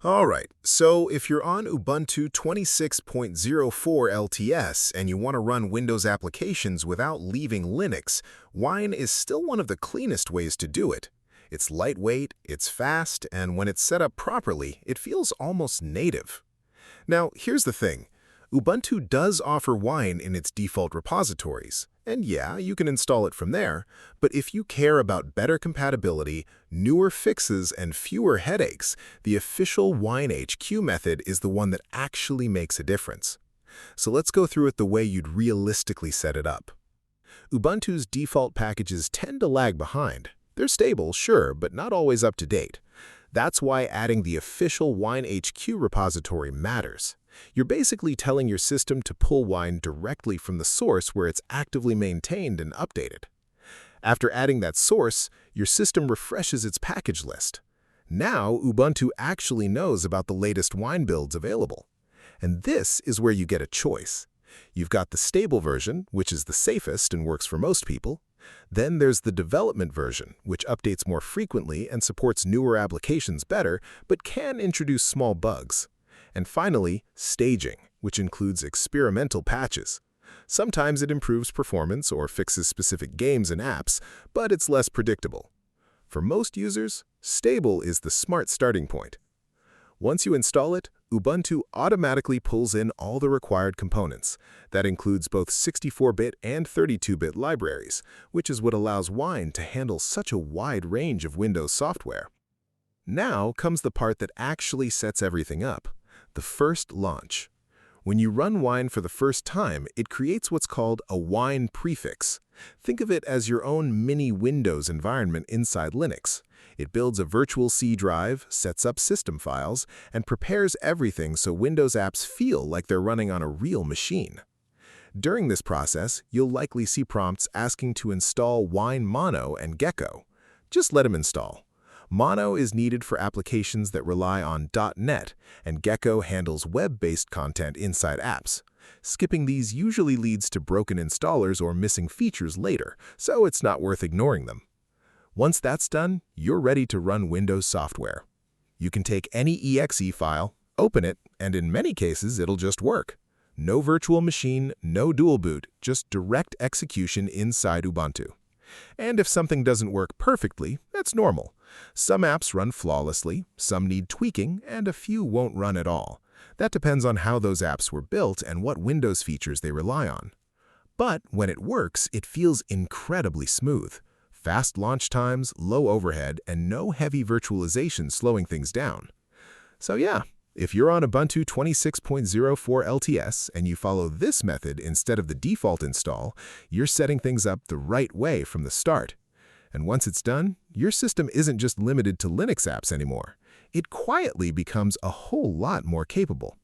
Alright, so if you're on Ubuntu 26.04 LTS and you want to run Windows applications without leaving Linux, Wine is still one of the cleanest ways to do it. It's lightweight, it's fast, and when it's set up properly, it feels almost native. Now, here's the thing. Ubuntu does offer Wine in its default repositories, and yeah, you can install it from there, but if you care about better compatibility, newer fixes, and fewer headaches, the official WineHQ method is the one that actually makes a difference. So let's go through it the way you'd realistically set it up. Ubuntu's default packages tend to lag behind. They're stable, sure, but not always up to date. That's why adding the official WineHQ repository matters. You're basically telling your system to pull Wine directly from the source where it's actively maintained and updated. After adding that source, your system refreshes its package list. Now, Ubuntu actually knows about the latest Wine builds available. And this is where you get a choice. You've got the stable version, which is the safest and works for most people. Then there's the development version, which updates more frequently and supports newer applications better, but can introduce small bugs. And finally, staging, which includes experimental patches. Sometimes it improves performance or fixes specific games and apps, but it's less predictable. For most users, stable is the smart starting point. Once you install it, Ubuntu automatically pulls in all the required components. That includes both 64-bit and 32-bit libraries, which is what allows Wine to handle such a wide range of Windows software. Now comes the part that actually sets everything up. The first launch. When you run Wine for the first time, it creates what's called a Wine prefix. Think of it as your own mini Windows environment inside Linux. It builds a virtual C drive, sets up system files, and prepares everything so Windows apps feel like they're running on a real machine. During this process, you'll likely see prompts asking to install Wine Mono and Gecko. Just let them install. Mono is needed for applications that rely on .NET, and Gecko handles web-based content inside apps. Skipping these usually leads to broken installers or missing features later, so it's not worth ignoring them. Once that's done, you're ready to run Windows software. You can take any exe file, open it, and in many cases it'll just work. No virtual machine, no dual boot, just direct execution inside Ubuntu. And if something doesn't work perfectly, that's normal. Some apps run flawlessly, some need tweaking, and a few won't run at all. That depends on how those apps were built and what Windows features they rely on. But when it works, it feels incredibly smooth. Fast launch times, low overhead, and no heavy virtualization slowing things down. So yeah, if you're on Ubuntu 26.04 LTS and you follow this method instead of the default install, you're setting things up the right way from the start. And once it's done, your system isn't just limited to Linux apps anymore. It quietly becomes a whole lot more capable.